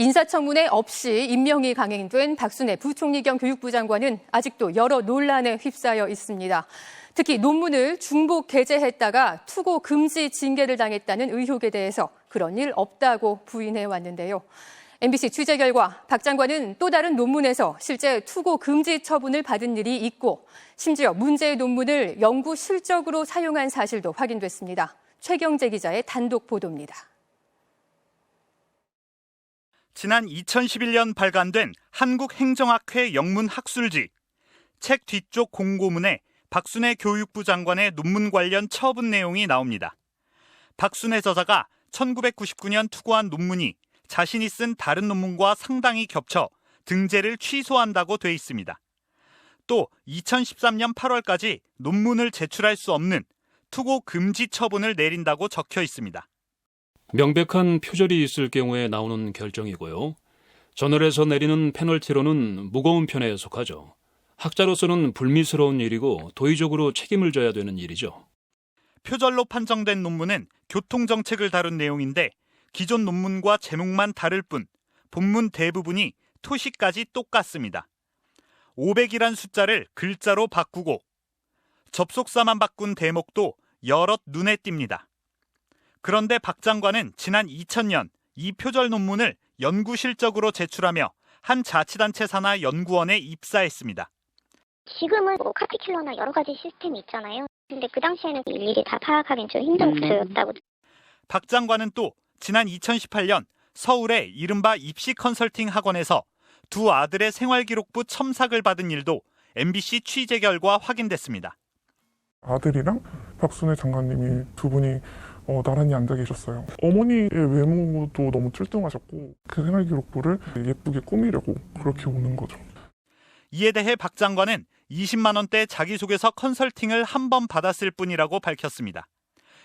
인사청문회 없이 임명이 강행된 박순애 부총리 겸 교육부 장관은 아직도 여러 논란에 휩싸여 있습니다. 특히 논문을 중복 게재했다가 투고 금지 징계를 당했다는 의혹에 대해서 그런 일 없다고 부인해 왔는데요. MBC 취재 결과 박 장관은 또 다른 논문에서 실제 투고 금지 처분을 받은 일이 있고 심지어 문제의 논문을 연구 실적으로 사용한 사실도 확인됐습니다. 최경재 기자의 단독 보도입니다. 지난 2011년 발간된 한국행정학회 영문학술지, 책 뒤쪽 공고문에 박순애 교육부 장관의 논문 관련 처분 내용이 나옵니다. 박순애 저자가 1999년 투고한 논문이 자신이 쓴 다른 논문과 상당히 겹쳐 등재를 취소한다고 돼 있습니다. 또 2013년 8월까지 논문을 제출할 수 없는 투고 금지 처분을 내린다고 적혀 있습니다. 명백한 표절이 있을 경우에 나오는 결정이고요. 저널에서 내리는 페널티로는 무거운 편에 속하죠. 학자로서는 불미스러운 일이고 도의적으로 책임을 져야 되는 일이죠. 표절로 판정된 논문은 교통정책을 다룬 내용인데 기존 논문과 제목만 다를 뿐 본문 대부분이 토시까지 똑같습니다. 500이란 숫자를 글자로 바꾸고 접속사만 바꾼 대목도 여럿 눈에 띕니다. 그런데 박 장관은 지난 2000년 이 표절 논문을 연구 실적으로 제출하며 한 자치단체 산하 연구원에 입사했습니다. 지금은 카피큘러나 여러 가지 시스템이 있잖아요. 근데 그 당시에는 일일이 다 파악하기는 좀 힘든 구조였다고. 박 장관은 또 지난 2018년 서울의 이른바 입시 컨설팅 학원에서 두 아들의 생활기록부 첨삭을 받은 일도 MBC 취재 결과 확인됐습니다. 아들이랑 박순애 장관님이 두 분이 나란히 앉아 계셨어요. 어머니의 외모도 너무 찔뚱하셨고 그 생활기록부를 예쁘게 꾸미려고 그렇게 오는 거죠. 이에 대해 박 장관은 20만 원대 자기소개서 컨설팅을 한 번 받았을 뿐이라고 밝혔습니다.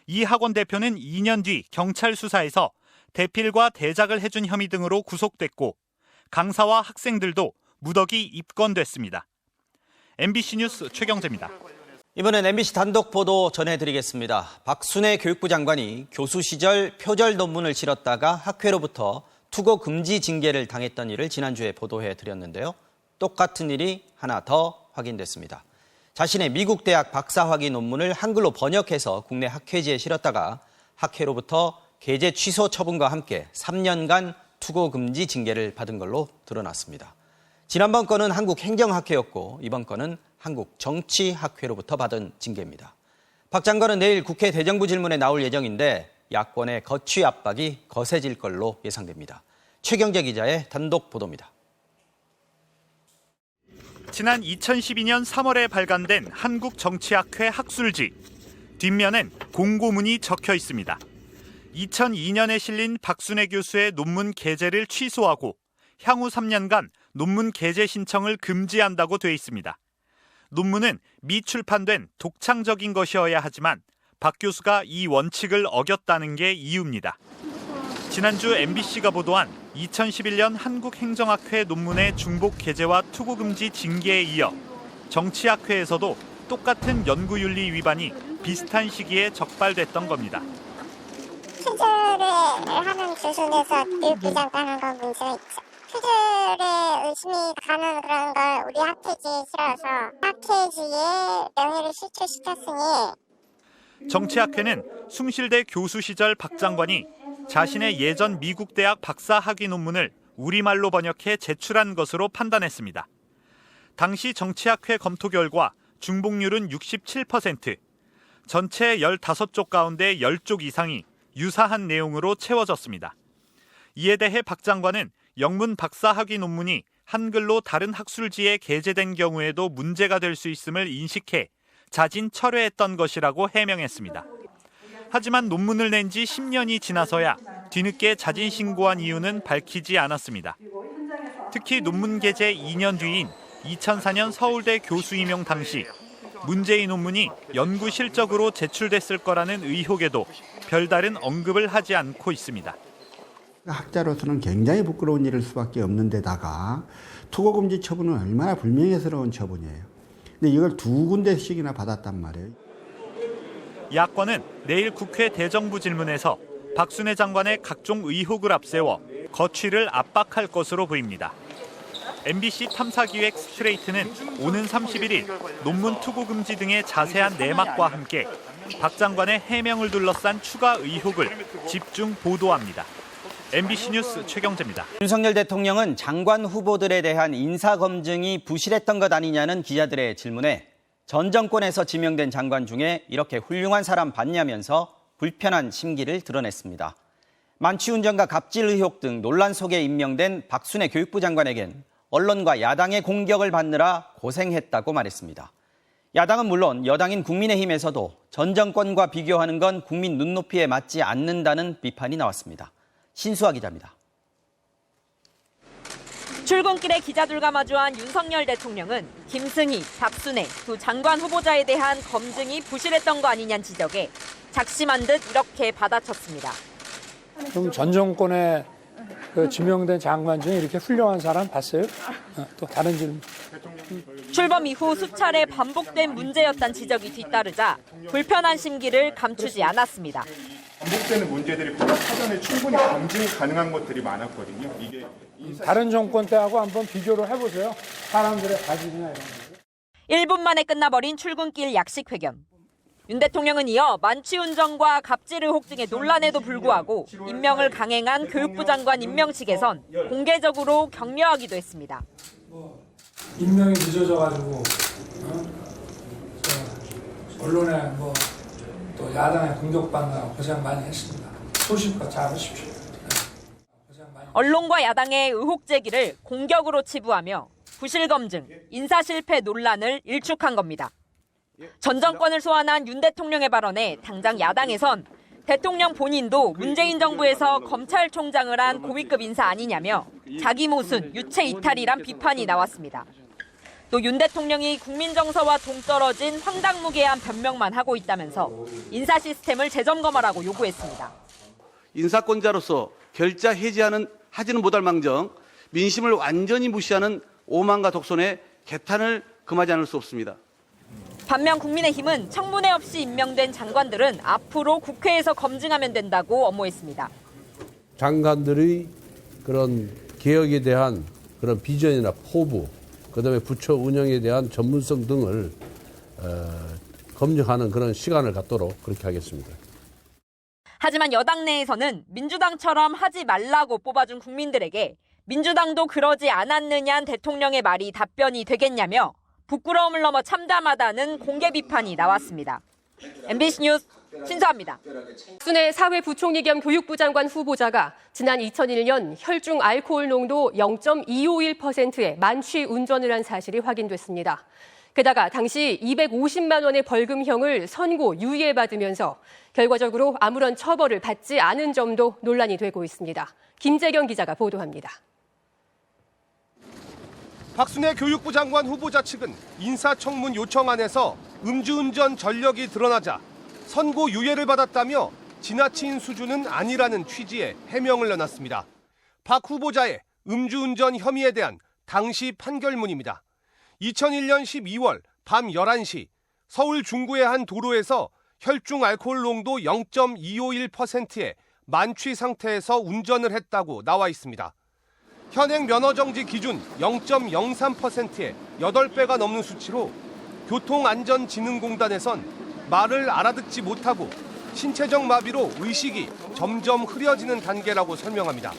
이 학원 대표는 2년 뒤 경찰 수사에서 대필과 대작을 해준 혐의 등으로 구속됐고 강사와 학생들도 무더기 입건됐습니다. MBC 뉴스 최경재입니다. 이번엔 MBC 단독 보도 전해드리겠습니다. 박순애 교육부 장관이 교수 시절 표절 논문을 실었다가 학회로부터 투고 금지 징계를 당했던 일을 지난주에 보도해드렸는데요. 똑같은 일이 하나 더 확인됐습니다. 자신의 미국 대학 박사학위 논문을 한글로 번역해서 국내 학회지에 실었다가 학회로부터 게재 취소 처분과 함께 3년간 투고 금지 징계를 받은 걸로 드러났습니다. 지난번 건은 한국행정학회였고 이번 건은 한국정치학회로부터 받은 징계입니다. 박 장관은 내일 국회 대정부 질문에 나올 예정인데 야권의 거취 압박이 거세질 걸로 예상됩니다. 최경재 기자의 단독 보도입니다. 지난 2012년 3월에 발간된 한국정치학회 학술지. 뒷면엔 공고문이 적혀 있습니다. 2002년에 실린 박순애 교수의 논문 게재를 취소하고 향후 3년간 논문 게재 신청을 금지한다고 돼 있습니다. 논문은 미출판된 독창적인 것이어야 하지만 박 교수가 이 원칙을 어겼다는 게 이유입니다. 지난주 MBC가 보도한 2011년 한국행정학회 논문의 중복 게재와 투고 금지 징계에 이어 정치학회에서도 똑같은 연구윤리 위반이 비슷한 시기에 적발됐던 겁니다. 표절을 하는 교수에서 교육부장 가는 건 문제가 있죠. 표절에 의심이 가는 그런 걸 우리 학회지에 실어서 학회지에 명예를 실추시켰으니. 정치학회는 숭실대 교수 시절 박 장관이 자신의 예전 미국 대학 박사 학위 논문을 우리말로 번역해 제출한 것으로 판단했습니다. 당시 정치학회 검토 결과 중복률은 67%, 전체 15쪽 가운데 10쪽 이상이 유사한 내용으로 채워졌습니다. 이에 대해 박 장관은 영문 박사 학위 논문이 한글로 다른 학술지에 게재된 경우에도 문제가 될 수 있음을 인식해 자진 철회했던 것이라고 해명했습니다. 하지만 논문을 낸 지 10년이 지나서야 뒤늦게 자진 신고한 이유는 밝히지 않았습니다. 특히 논문 게재 2년 뒤인 2004년 서울대 교수 임용 당시 문제의 논문이 연구 실적으로 제출됐을 거라는 의혹에도 별다른 언급을 하지 않고 있습니다. 학자로서는 굉장히 부끄러운 일일 수밖에 없는 데다가 투고금지 처분은 얼마나 불명예스러운 처분이에요. 근데 이걸 두 군데씩이나 받았단 말이에요. 야권은 내일 국회 대정부 질문에서 박순애 장관의 각종 의혹을 앞세워 거취를 압박할 것으로 보입니다. MBC 탐사기획 스트레이트는 오는 31일 논문 투고 금지 등의 자세한 내막과 함께 박 장관의 해명을 둘러싼 추가 의혹을 집중 보도합니다. MBC 뉴스 최경재입니다. 윤석열 대통령은 장관 후보들에 대한 인사검증이 부실했던 것 아니냐는 기자들의 질문에 전 정권에서 지명된 장관 중에 이렇게 훌륭한 사람 봤냐면서 불편한 심기를 드러냈습니다. 만취운전과 갑질 의혹 등 논란 속에 임명된 박순애 교육부 장관에겐 언론과 야당의 공격을 받느라 고생했다고 말했습니다. 야당은 물론 여당인 국민의힘에서도 전 정권과 비교하는 건 국민 눈높이에 맞지 않는다는 비판이 나왔습니다. 신수아 기자입니다. 출근길에 기자들과 마주한 윤석열 대통령은 김승희, 박순애 두 장관 후보자에 대한 검증이 부실했던 거 아니냐는 지적에 작심한 듯 이렇게 받아쳤습니다. 그럼 전 정권에 지명된 장관 중에 이렇게 훌륭한 사람 봤어요? 또 다른 질문. 출범 이후 수차례 반복된 문제였다는 지적이 뒤따르자 불편한 심기를 감추지 않았습니다. 반복되는 문제들이 보다 사전에 충분히 검증 가능한 것들이 많았거든요. 이게 다른 정권 때하고 한번 비교를 해보세요. 사람들의 가질이나 이런 거. 1분 만에 끝나버린 출근길 약식 회견. 윤 대통령은 이어 만취운전과 갑질 의혹 등의 논란에도 불구하고 임명을 강행한 교육부 장관 임명 측에선 공개적으로 격려하기도 했습니다. 임명이 늦어져가지고 언론에 또 야당에 공격받느라 고생 많이 했습니다. 소신껏 잘하십시오. 언론과 야당의 의혹 제기를 공격으로 치부하며 부실 검증, 인사 실패 논란을 일축한 겁니다. 전 정권을 소환한 윤 대통령의 발언에 당장 야당에선 대통령 본인도 문재인 정부에서 검찰총장을 한 고위급 인사 아니냐며 자기 모순, 유체 이탈이란 비판이 나왔습니다. 또 윤 대통령이 국민 정서와 동떨어진 황당무계한 변명만 하고 있다면서 인사 시스템을 재점검하라고 요구했습니다. 인사권자로서 결자 해지하지는 못할 망정 민심을 완전히 무시하는 오만과 독선에 개탄을 금하지 않을 수 없습니다. 반면 국민의힘은 청문회 없이 임명된 장관들은 앞으로 국회에서 검증하면 된다고 엄호했습니다. 장관들의 그런 개혁에 대한 그런 비전이나 포부, 그다음에 부처 운영에 대한 전문성 등을 검증하는 그런 시간을 갖도록 그렇게 하겠습니다. 하지만 여당 내에서는 민주당처럼 하지 말라고 뽑아준 국민들에게 민주당도 그러지 않았느냐는 대통령의 말이 답변이 되겠냐며 부끄러움을 넘어 참담하다는 공개 비판이 나왔습니다. MBC 뉴스 신수아입니다. 박순애 사회부총리 겸 교육부 장관 후보자가 지난 2001년 혈중 알코올 농도 0.251%의 만취 운전을 한 사실이 확인됐습니다. 게다가 당시 250만 원의 벌금형을 선고 유예받으면서 결과적으로 아무런 처벌을 받지 않은 점도 논란이 되고 있습니다. 김재경 기자가 보도합니다. 박순애 교육부 장관 후보자 측은 인사청문 요청안에서 음주운전 전력이 드러나자 선고 유예를 받았다며 지나친 수준은 아니라는 취지의 해명을 내놨습니다. 박 후보자의 음주운전 혐의에 대한 당시 판결문입니다. 2001년 12월 밤 11시 서울 중구의 한 도로에서 혈중 알코올 농도 0.251%의 만취 상태에서 운전을 했다고 나와 있습니다. 현행 면허정지 기준 0.03%의 8배가 넘는 수치로 교통안전진흥공단에선 말을 알아듣지 못하고 신체적 마비로 의식이 점점 흐려지는 단계라고 설명합니다.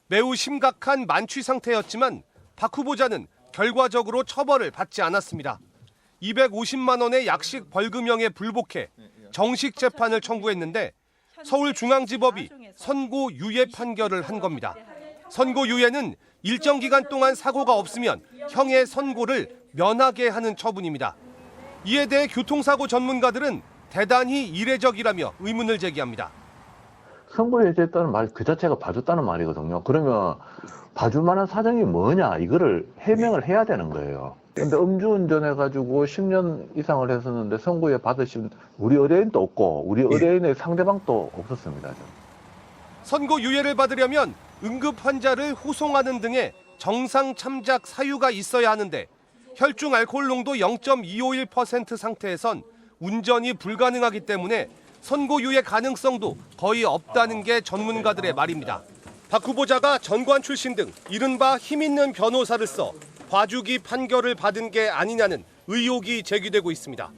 매우 심각한 만취 상태였지만 박 후보자는 결과적으로 처벌을 받지 않았습니다. 250만 원의 약식 벌금형에 불복해 정식 재판을 청구했는데 서울중앙지법이 선고 유예 판결을 한 겁니다. 선고 유예는 일정 기간 동안 사고가 없으면 형의 선고를 면하게 하는 처분입니다. 이에 대해 교통사고 전문가들은 대단히 이례적이라며 의문을 제기합니다. 선고 해제했다는 말 그 자체가 봐줬다는 말이거든요. 그러면 봐줄 만한 사정이 뭐냐 이거를 해명을 해야 되는 거예요. 근데 음주운전해가지고 10년 이상을 했었는데 선고유예 받으신 우리 의뢰인도 없고 우리 의뢰인의 상대방도 없었습니다. 선고 유예를 받으려면 응급 환자를 호송하는 등의 정상 참작 사유가 있어야 하는데 혈중 알코올 농도 0.251% 상태에선 운전이 불가능하기 때문에 선고 유예 가능성도 거의 없다는 게 전문가들의 말입니다. 박 후보자가 전관 출신 등 이른바 힘있는 변호사를 써 봐주기 판결을 받은 게 아니냐는 의혹이 제기되고 있습니다.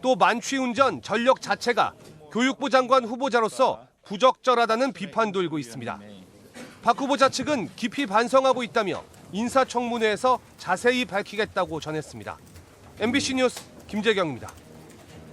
또 만취운전 전력 자체가 교육부 장관 후보자로서 부적절하다는 비판도 일고 있습니다. 박 후보자 측은 깊이 반성하고 있다며 인사청문회에서 자세히 밝히겠다고 전했습니다. MBC 뉴스 김재경입니다.